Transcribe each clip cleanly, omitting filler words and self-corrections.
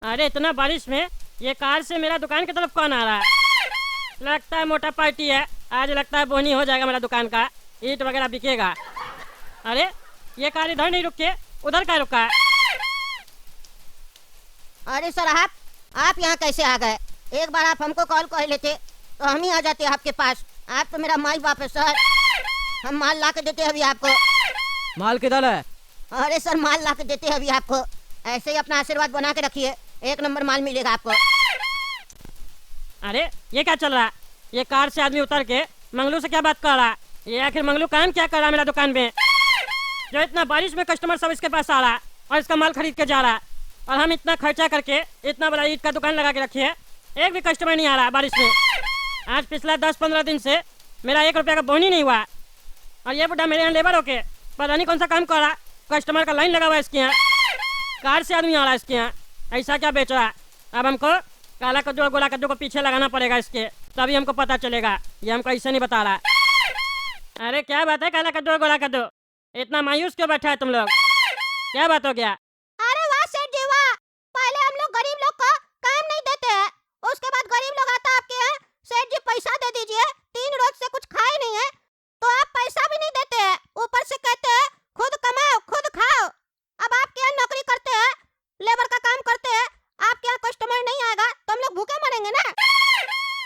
अरे इतना बारिश में ये कार से मेरा दुकान की तरफ कौन आ रहा है? लगता है मोटा पार्टी है। आज लगता है बोनी हो जाएगा मेरा दुकान का, ईंट वगैरह बिकेगा। अरे ये कार इधर नहीं रुक के उधर का रुका है। अरे सर आप यहाँ कैसे आ गए? एक बार आप हमको कॉल कर लेते तो हम ही आ जाते आपके पास। आप तो मेरा माई बाप है सर। हम माल ला के देते अभी आपको। माल किधर है? अरे सर माल ला के देते अभी आपको। ऐसे ही अपना आशीर्वाद बना के रखिए, एक नंबर माल मिलेगा आपको। अरे ये क्या चल रहा है? ये कार से आदमी उतर के मंगलू से क्या बात कर रहा है? ये आखिर मंगलू काम क्या कर रहा है मेरा दुकान में, जो इतना बारिश में कस्टमर सब इसके पास आ रहा है और इसका माल खरीद के जा रहा है, और हम इतना खर्चा करके इतना बड़ा ईंट का दुकान लगा के रखी है, एक भी कस्टमर नहीं आ रहा बारिश में। आज पिछला 10-15 दिन से मेरा 1 रुपया का बोनी नहीं हुआ, और ये बुढ़ा मेरे यहाँ लेबर होके पता नहीं कौन सा काम कर रहा। कस्टमर का लाइन लगा हुआ है इसके यहाँ, कार से आदमी आ रहा है इसके यहाँ। ऐसा क्या बेच रहा है? अब हमको काला कद्दू और गोला कद्दू को पीछे लगाना पड़ेगा इसके, तभी हमको पता चलेगा। ये हमको ऐसे नहीं बता रहा। अरे क्या बात है काला कद्दू और गोला कद्दू, इतना मायूस क्यों बैठा है तुम लोग? क्या बात हो गया? अरे वाह सेठ जी वाह, पहले हम लोग गरीब लोग को काम नहीं देते हैं, उसके बाद गरीब लोग आता है आपके यहाँ, सेठ जी पैसा दे दीजिए, 3 रोज से कुछ खाए नहीं है तो आप पैसा भी नहीं देते हैं, ऊपर से कहते हैं खुद कमाओ खुद खाओ। अब आपके यहाँ नौकरी करते हैं, लेबर का काम करते हैं, आपके यहाँ कस्टमर नहीं आएगा तो हम लोग भूखे मरेंगे ना।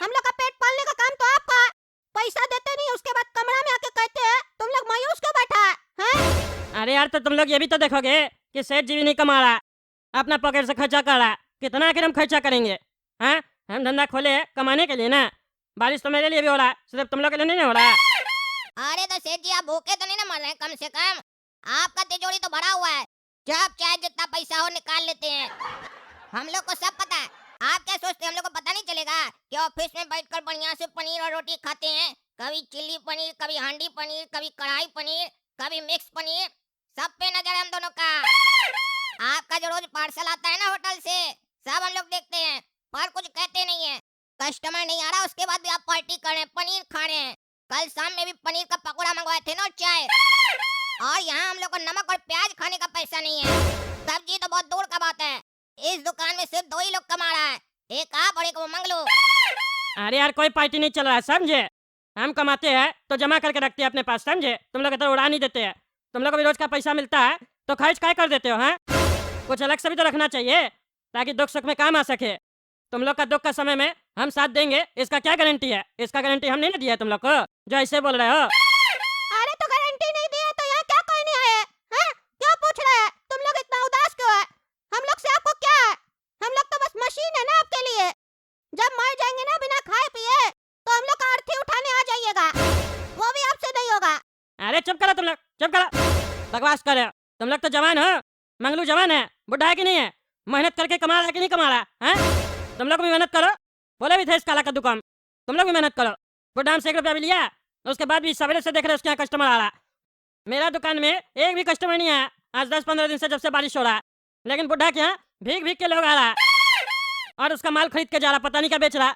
हम लोग का पेट पालने का काम तो आपका, पैसा देते नहीं, उसके बाद कमरा में आके कहते हैं तुम लोग मायूस क्यों बैठा है? अरे यार तो तुम लोग ये भी तो देखोगे कि सेठ जी भी नहीं कमा रहा, अपना पॉकेट से खर्चा कर रहा। कितना आखिर हम खर्चा करेंगे? हाँ हम धंधा खोले हैं कमाने के लिए ना। बारिश तो मेरे लिए भी हो रहा है, सिर्फ तुम लोग के लिए नहीं हो रहा। अरे तो सेठ जी आप भूखे तो नहीं ना मर रहे हैं? कम से कम आपका तिजोरी तो भरा हुआ है, जब चाहे जितना पैसा हो निकाल लेते हैं। हम लोग को सब पता है। आप क्या सोचते हैं हम लोग को पता नहीं चलेगा कि ऑफिस में बैठकर बढ़िया से पनीर और रोटी खाते हैं, कभी चिल्ली पनीर, कभी हांडी पनीर, कभी कढ़ाई पनीर, कभी मिक्स पनीर, सब पे नजर है हम दोनों का। आपका जो रोज पार्सल आता है ना होटल से, सब हम लोग देखते हैं पर कुछ कहते नहीं है। कस्टमर नहीं आ रहा उसके बाद भी आप पार्टी कर रहे हैं, पनीर खा रहे हैं। कल शाम में भी पनीर का पकौड़ा मंगवाए थे ना और चाय। और यहाँ हम लोग को नमक और प्याज खाने का पैसा नहीं है। सब्जी तो बहुत दूर का बात है। इस दुकान में सिर्फ 2 ही लोग कमा रहा है, एक आप और एक वो मंगलू। अरे यार कोई पार्टी नहीं चल रहा है समझे। हम कमाते हैं तो जमा करके रखते हैं अपने पास समझे। तुम लोग तो उड़ा नहीं देते हैं। तुम लोग को भी रोज का पैसा मिलता है तो खर्च काय कर देते हो? हाँ कुछ अलग से भी तो रखना चाहिए ताकि दुख सुख में काम आ सके। तुम लोग का दुख का समय में हम साथ देंगे, इसका क्या गारंटी है? इसका गारंटी हम नहीं ना दिया है तुम लोग को जो ऐसे बोल रहे हो। अरे तो गारंटी नहीं दी है तो यहाँ क्या करने आए हैं? हैं? क्यों पूछ रहे हैं? तुम लोग इतना उदास क्यों है? हम लोग से आपको क्या है? हम लोग तो बस मशीन है ना आपके लिए। जब मर जाएंगे ना बिना खाए पिए तो हम लोग का अर्थी उठाने आ जाइएगा, वो भी आपसे नहीं होगा। अरे चुप करो तुम लोग, चुप करो, बकवास कर रहे हो। तुम लोग तो जवान हो, मंगलू जवान है, बुढ़ा है कि नहीं है? मेहनत करके कमा रहा है कि नहीं कमा रहा है? तुम लोग भी मेहनत करो। बोले भी थे इस काला कद्दू काम, तुम लोग भी मेहनत करो। बुढ़ा हमसे 1 रुपया भी लिया, उसके बाद भी सवेरे से देख रहे उसके यहाँ कस्टमर आ रहा। मेरा दुकान में एक भी कस्टमर नहीं आया आज 10-15 दिन से, जब से बारिश हो रहा है। लेकिन बुढ़ा के यहाँ भीग भीग के लोग आ रहा और उसका माल खरीद के जा रहा, पता नहीं क्या बेच रहा।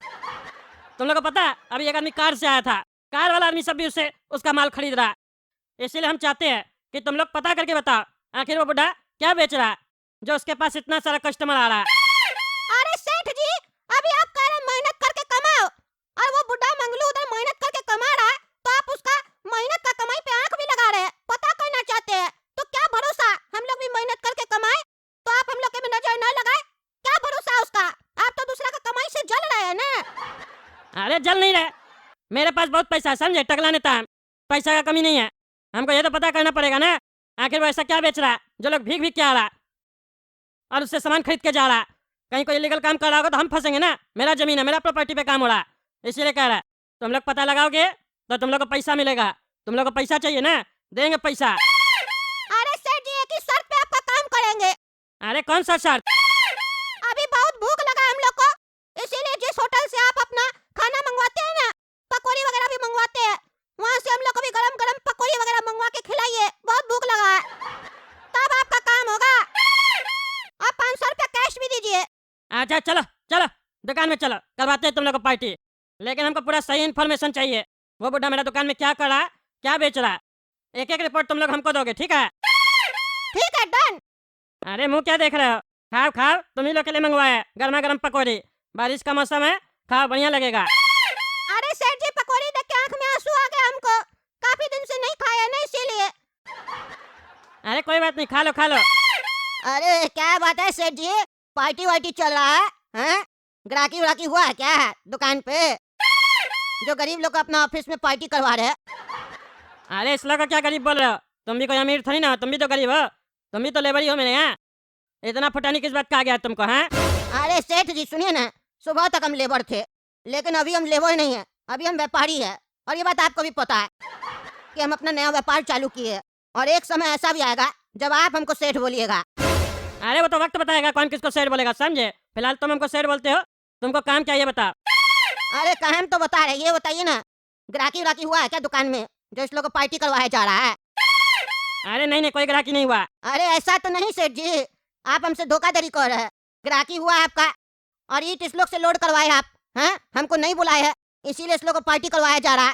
तुम लोग को पता है अभी एक आदमी कार से आया था, कार वाला आदमी सब भी उससे उसका माल खरीद रहा। इसीलिए हम चाहते हैं कि तुम लोग पता करके बताओ आखिर वो बुढ़ा क्या बेच रहा है जो उसके पास इतना सारा कस्टमर आ रहा है। अरे सेठ जी अभी आप कह रहे हैं मेहनत करके कमाओ, और वो बुढ़ा मंगलू उधर मेहनत करके कमा रहा है तो आप उसका मेहनत का कमाई पे आंख भी लगा रहे हैं, पता करना चाहते हैं। तो क्या भरोसा हम लोग भी मेहनत करके कमाए तो आप हम लोग के भी नजर न लगाए? क्या भरोसा उसका? आप तो दूसरा का कमाई से जल रहे हैं ना। अरे जल नहीं रहे, मेरे पास बहुत पैसा है समझे, टकला नेता है, पैसा का कमी नहीं है। हमको ये तो पता करना पड़ेगा ना आखिर वो ऐसा क्या बेच रहा है जो लोग भीग भीग के आ रहा और उससे सामान खरीद के जा रहा। कहीं कोई इलीगल काम कर रहा होगा तो हम फंसेंगे ना। मेरा जमीन है, मेरा प्रॉपर्टी पे काम हो रहा है, इसीलिए कह रहा है तुम लोग पता लगाओगे तो तुम लोग को पैसा मिलेगा। तुम लोग को पैसा चाहिए ना, देंगे पैसा। अरे सेठ जी एक ही शर्त पे आपका काम करेंगे। अरे कौन सा शर्त? अभी बहुत भूख लगा हम लोग को, इसीलिए जिस होटल से आप अपना खाना मंगवाते हैं ना, पकौड़ी वगैरह भी मंगवाते हैं, वहाँ से हम लोग को भी गरम गरम पकौड़ी वगैरह मंगवा के खिलाइए, बहुत भूख लगा है। तब आपका काम होगा। आप 500 रुपया कैश भी दीजिए। अच्छा चलो चलो दुकान में चलो, करवाते हैं तुम लोग को पार्टी। लेकिन हमको पूरा सही इन्फॉर्मेशन चाहिए, वो बुढ़ा मेरा दुकान में क्या कर रहा है, क्या बेच रहा है। एक एक रिपोर्ट तुम लोग हमको दोगे, ठीक है? ठीक है डन। अरे मुंह क्या देख रहे हो? खाओ खाओ, तुम ही लोग के लिए मंगवाया है गर्मा गर्म पकौड़ी। बारिश का मौसम है, खाओ बढ़िया लगेगा। अरे सेठ जी पकौड़ी देख के आंख में आंसू आ गए हमको। काफी दिन से नहीं खाया ना इसीलिए। अरे कोई बात नहीं, खा लो खा लो। अरे क्या बात है सेठ जी, पार्टी वार्टी चल रहा है? हैं? ग्राहकी व्राकी हुआ है क्या दुकान पे? जो गरीब लोग अपना ऑफिस में पार्टी करवा रहे हैं। अरे इस लोग को क्या गरीब बोल रहे हो? तुम भी कोई अमीर थोड़ी ना हो, तुम भी तो गरीब हो, तुम भी तो लेबर ही हो मेरे यहाँ। इतना फुटानी किस बात का आ गया तुमको? हैं? अरे सेठ जी सुनिए ना, सुबह तक हम लेबर थे, लेकिन अभी हम लेबर नहीं है, अभी हम व्यापारी है। और ये बात आपको भी पता है कि हम अपना नया व्यापार चालू किए हैं। और एक समय ऐसा भी आएगा जब आप हमको सेठ बोलिएगा। अरे वो तो वक्त बताएगा कौन किसको सेठ बोलेगा, समझे? फिलहाल तुम हमको सेठ बोलते हो, तुमको काम क्या ये बताओ। अरे काम तो बता रहे, ये बताइए ना, ग्राहकी व्राकी हुआ है क्या दुकान में जो इस लोग को पार्टी करवाया जा रहा है? अरे नहीं नहीं, कोई ग्राहकी नहीं हुआ। अरे ऐसा तो नहीं सेठ जी, आप हमसे धोखाधड़ी कर रहे हैं। ग्राहकी हुआ है आपका और ईट इस लोग से लोड करवाए आप, हैं? हमको नहीं बुलाए है, इसीलिए इस लोग को पार्टी करवाया जा रहा है।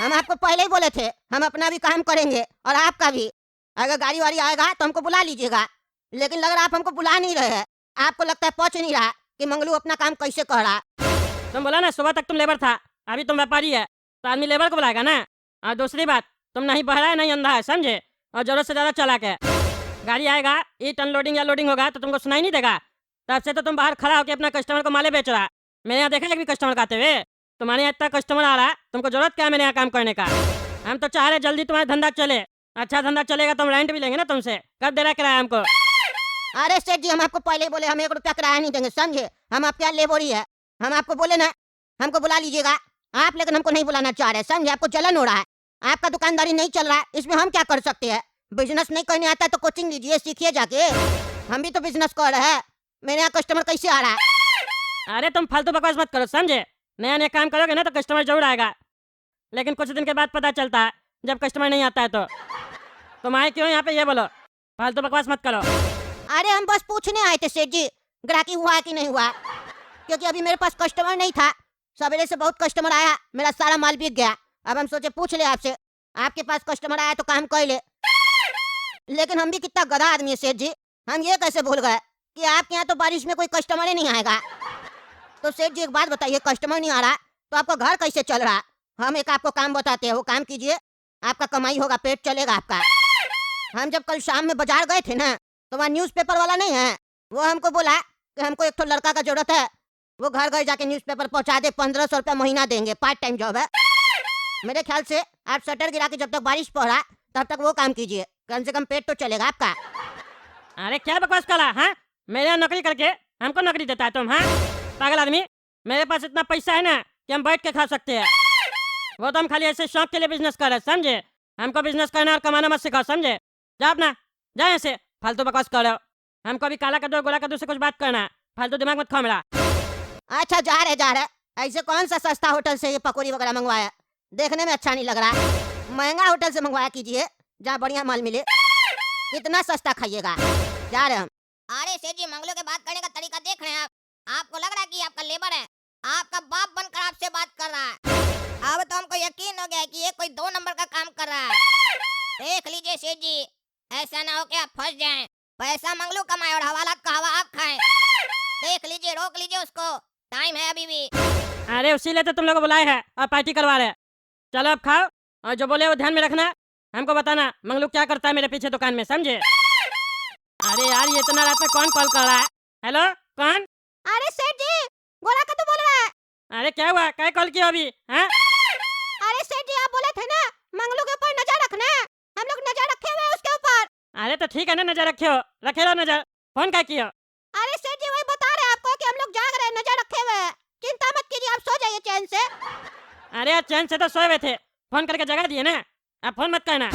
हम आपको पहले ही बोले थे हम अपना भी काम करेंगे और आपका भी। अगर गाड़ी वाड़ी आएगा तो हमको बुला लीजिएगा, लेकिन लग रहा आप हमको बुला नहीं रहे हैं। आपको लगता है पहुंच नहीं रहा कि मंगलू अपना काम कैसे कर रहा है। तुम बोला ना सुबह तक तुम लेबर था, अभी तुम व्यापारी है, तो आदमी लेबर को बुलाएगा ना। और दूसरी बात, तुम नहीं बहरा है नहीं अंधा है, समझे? और जरूरत से ज्यादा चला के गाड़ी आएगा, ईट अनलोडिंग या लोडिंग होगा तो तुमको सुनाई नहीं देगा। तब से तो तुम बाहर खड़ा होकर अपना कस्टमर को माले बेच रहा है। मेरे यहाँ देखा एक भी कस्टमर का आते हुए? तुम्हारे यहाँ इतना कस्टमर आ रहा है, तुमको जरूरत क्या है मेरे यहाँ काम करने का? हम तो चाह रहे जल्दी तुम्हारा धंधा चले, अच्छा धंधा चलेगा तो हम रेंट भी लेंगे ना तुमसे। कब दे रहा किराया हमको? अरे सेठ जी हम आपको पहले ही बोले हम 1 रुपया किराया नहीं देंगे, समझे? हम आपके यहाँ लेबर ही है। हम आपको बोले ना हमको बुला लीजिएगा आप, लेकिन हमको नहीं बुलाना चाह रहे, समझे? आपको जलन हो रहा है, आपका दुकानदारी नहीं चल रहा है, इसमें हम क्या कर सकते हैं? बिजनेस नहीं करने आता तो कोचिंग लीजिए, सीखिए जाके। हम भी तो बिजनेस कर रहे हैं, मेरे यहाँ कस्टमर कैसे आ रहा है? अरे तुम फालतू बकवास मत करो, समझे? नया नया काम करोगे ना तो कस्टमर जरूर आएगा, लेकिन कुछ दिन के बाद पता चलता है जब कस्टमर नहीं आता है तो। तुम आए क्यों यहाँ पे ये बोलो, फालतू बकवास मत करो। अरे हम बस पूछने आए थे सेठ जी, ग्राहकी हुआ है कि नहीं हुआ, क्योंकि अभी मेरे पास कस्टमर नहीं था। सवेरे से बहुत कस्टमर आया, मेरा सारा माल बिक गया। अब हम सोचे पूछ ले आपसे, आपके पास कस्टमर आया तो काम कर ले। लेकिन हम भी कितना गधा आदमी है सेठ जी, हम ये कैसे भूल गए कि आपके यहाँ तो बारिश में कोई कस्टमर ही नहीं आएगा। तो सेठ जी एक बात बताइए, कस्टमर नहीं आ रहा तो आपका घर कैसे चल रहा? हम एक आपको काम बताते हैं, वो काम कीजिए, आपका कमाई होगा, पेट चलेगा आपका। हम जब कल शाम में बाजार गए थे ना, तो वहाँ न्यूज़पेपर वाला नहीं है, वो हमको बोला कि हमको एक तो लड़का का जरूरत है, वो घर घर जाके न्यूज़पेपर पहुँचा दे, 1500 रुपया महीना देंगे, पार्ट टाइम जॉब है। मेरे ख्याल से आप शटर गिरा के जब तक बारिश पड़ा तब तक वो काम कीजिए, कम से कम पेट तो चलेगा आपका। अरे क्या बकवास करा? हाँ, मेरे यहाँ नौकरी करके हमको नौकरी देता है तुम? हाँ पागल आदमी, मेरे पास इतना पैसा है ना कि हम बैठ के खा सकते हैं। वो तो हम खाली ऐसे शौक के लिए बिजनेस कर रहे हैं, समझे? हमको बिजनेस करना और कमाना मत सिखाओ, समझे? जाओ अपना, जाओ ऐसे फालतू बकवास कर रहे हो। हमको अभी काला कद्दू गोला कद्दू से कुछ बात करना है, फालतू दिमाग मत खाओ मेरा। अच्छा जा रहे ऐसे कौन सा सस्ता होटल से ये पकौड़ी वगैरह मंगवाया? देखने में अच्छा नहीं लग रहा, महंगा होटल से मंगवाया कीजिए जहाँ बढ़िया माल मिले। कितना सस्ता खाइएगा? जा रहे हम। अरे सेठ जी मंगलों के बात करने का तरीका देख रहे हैं आप? आपको लग रहा है कि आपका लेबर है, आपका बाप बनकर आपसे बात कर रहा है। अब तो हमको यकीन हो गया है कि ये कोई 2 नंबर का काम कर रहा है। देख लीजिए सेठ जी, ऐसा ना हो कि आप फंस जाएं। पैसा मंगलू कमाए और हवालात का हवा आप खाएं। देख लीजिए, रोक लीजिए उसको, टाइम है अभी भी। अरे उसी लिए तो तुम लोग को बुलाए हैं और पार्टी करवा रहे हैं। चलो अब खाओ, और जो बोले वो ध्यान में रखना, हमको बताना मंगलू क्या करता है मेरे पीछे दुकान में, समझे? अरे यार ये इतना रात में कौन कॉल कर रहा है? हेलो कौन? अरे सेठ जी गोला का तो बोल रहा है। अरे क्या हुआ, क्या कॉल किया अभी? हाँ अरे सेठ जी आप बोले थे ना मंगलू के ऊपर नजर रखना, हम लोग नजर रखे हुए हैं उसके ऊपर। अरे तो ठीक है ना, नजर रखे हो, रखे रहो नजर। फोन क्या किया? अरे सेठ जी वही बता रहे हैं आपको कि हम लोग जाग रहे हैं, नजर रखे हुए हैं। चिंता मत कीजिए, आप सो जाइए चैन से। अरे यार चैन से तो सोए हुए थे, फोन करके जगा दिए ना, अब फोन मत करना।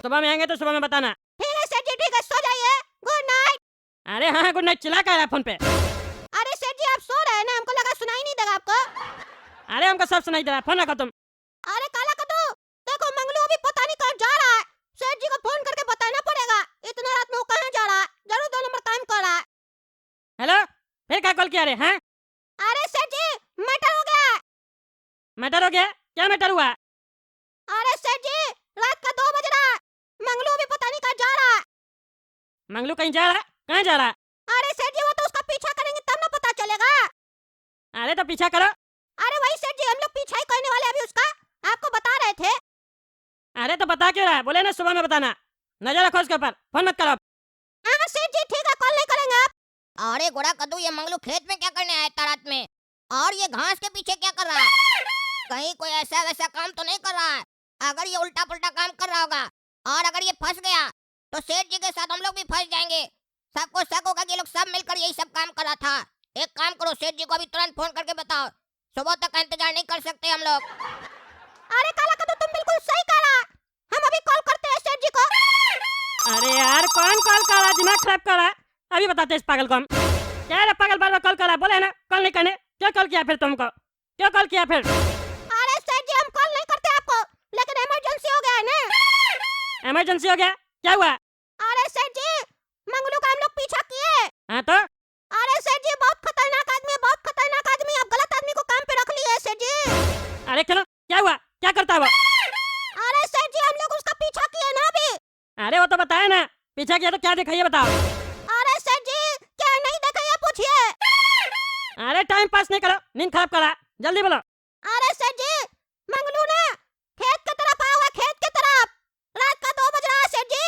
सुबह में आएंगे तो सुबह में बताना। ठीक है सेठ जी, ठीक है, सो जाइए, गुड नाइट। अरे हाँ गुड नाइट चिल्ला कर रहा है फोन पे। अरे सेठ जी आप सो रहे हैं ना, हमको लगा सुनाई नहीं देगा आपको। अरे हमको सब सुनाई दे रहा है, फोन रखो तुम। अरे काला कद्दू देखो मंगलू अभी पता नहीं कहाँ जा रहा है, सेठ जी को फोन करके बताना पड़ेगा। इतने रात में वो कहाँ जा रहा है, जरूर 2 नंबर काम कर रहा है। हेलो फिर क्या कॉल किया? रे हाँ अरे सेठ जी मैटर हो गया। मैटर हो गया? क्या मैटर हुआ? अरे सेठ जी रात का 2 बज रहा है, मंगलू अभी पता नहीं कहाँ जा रहा है। मंगलू कहीं जा रहा है? कहाँ जा रहा है? अरे अरे तो पीछा करो। अरे वही सेठ जी, हम लोग पीछा ही करने वाले अभी उसका, आपको बता रहे थे। अरे तो बता क्यों रहा है? बोले ना सुबह में बताना। नजर रखो उसके ऊपर, फोन मत करो। हाँ सेठ जी ठीक है, कॉल नहीं करेंगे आप। अरे गोरा कद्दू, ये मंगलू खेत में क्या करने आया इतना रात में? और ये घास के पीछे क्या कर रहा है? कहीं कोई ऐसा वैसा काम तो नहीं कर रहा है? अगर ये उल्टा पुल्टा काम कर रहा होगा और अगर ये फंस गया तो सेठ जी के साथ हम लोग भी फंस जाएंगे। सबको शक होगा कि ये लोग सब मिलकर यही सब काम कर रहा था। एक काम करो, सेठ जी को अभी तुरंत फोन करके बताओ, सुबह तक का इंतजार नहीं कर सकते हम लोग। अरे काला कद्दू, तुम बिल्कुल सही कह रहा, हम अभी कॉल करते हैं सेठ जी को। अरे यार कौन कॉल कर रहा है? दिमाग खराब कर रहा है। अभी बताते इस पागल को हम। क्या रे पागल, बार बार कॉल कर रहा है? बोले ना कॉल नहीं करने। क्यों कॉल किया फिर तुमको? क्यों कॉल किया फिर? अरे सेठ जी, हम कॉल नहीं करते आपको, लेकिन इमरजेंसी हो गया है ना। इमरजेंसी हो गया? क्या हुआ? अरे सेठ जी, मंगलू का हम लोग पीछा किए। हाँ तो अरे सेठ जी, बहुत खतरनाक आदमी है, बहुत खतरनाक आदमी। आप गलत आदमी को काम पे रख लिए सेठ जी। अरे क्यों? क्या हुआ? क्या करता है वो? अरे सेठ जी, हम लोग उसका पीछा किए ना अभी। अरे वो तो बताया ना, पीछा किया तो क्या देखा ये बताओ। अरे सेठ जी, क्या नहीं देखा ये पूछिए। अरे टाइम पास नहीं करो, नींद खराब करा, जल्दी बोलो। अरे सेठ जी, मंगलू ना खेत की तरफ आया हुआ, खेत की तरफ। रात का 2 बज रहा है सेठ जी।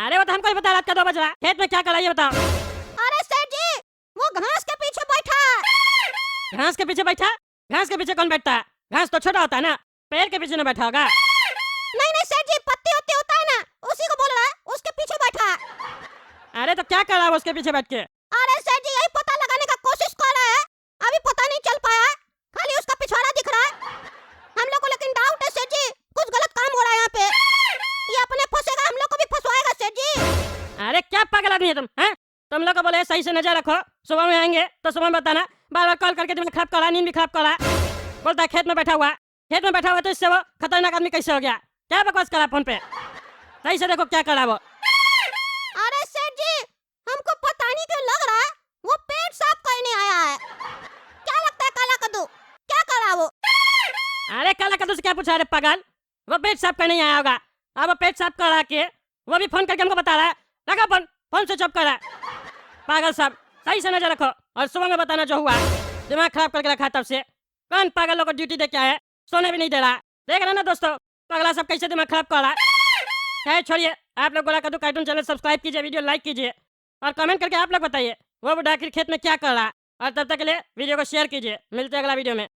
अरे वो तो हमको ही बता, रात का 2 बज रहा है। खेत में क्या कर रहा है ये बताओ। अरे सेठ जी, वो घास के पीछे बैठा है। घास के पीछे बैठा? घास के पीछे कौन बैठता है? घास तो छोटा होता है ना, पेड़ के पीछे न बैठा होगा। नहीं नहीं सेठ जी, पत्ती उत्ती होता है ना, उसी को बोल रहा है, उसके पीछे बैठा है। अरे तो क्या कर रहा है वो उसके पीछे बैठ के? अरे सेठ जी, यही पता लगाने का कोशिश कर रहे हैं, अभी पता नहीं चल पाया, खाली उसका पिछवाड़ा दिख रहा है। हम लोग को लेकिन डाउट है सेठ जी, कुछ गलत काम हो रहा है यहाँ पे। ये अपने फंसेगा, हम लोग को भी फंसवाएगा सेठ जी। अरे क्या पागल आदमी है तुम, हैं? तुम लोग को बोले सही से नजर रखो, सुबह में आएंगे तो सुबह में बताना। बार बार कॉल करके दिमाग खराब कर रहा है, नींद भी खराब कर रहा है। बोलता है खेत में बैठा हुआ है। खेत में बैठा हुआ तो इससे वो खतरनाक आदमी कैसे हो गया? क्या बकवास करा फोन पे? सही से देखो क्या करा वो। अरे सेठ जी, हमको पता नहीं क्यों लग रहा है वो पेट साफ करने आया है। क्या लगता है काला कद्दू, क्या कर रहा वो? अरे काला कद्दू से क्या पूछा रे पागल? वो पेट साफ करने ही आया होगा। अब वो पेट साफ कर रहा के वो भी फोन करके हमको बता रहा है। रखा फोन, फोन स्विच ऑफ कर रहा है। पागल साहब, सही से नजर रखो और सुबह में बताना जो हुआ। दिमाग खराब करके रखा तब से। कौन पागल लोग को ड्यूटी दे के आया है, सोने भी नहीं दे रहा। देख रहे ना दोस्तों, पागला सब कैसे दिमाग खराब कर रहा है। खैर छोड़िए, आप लोग गोरा कद्दू कार्टून चैनल सब्सक्राइब कीजिए, वीडियो लाइक कीजिए और कमेंट करके आप लोग बताइए वो बुढ़ा आखिर खेत में क्या कर रहा है। और तब तक के लिए वीडियो को शेयर कीजिए। मिलते हैं अगला वीडियो में।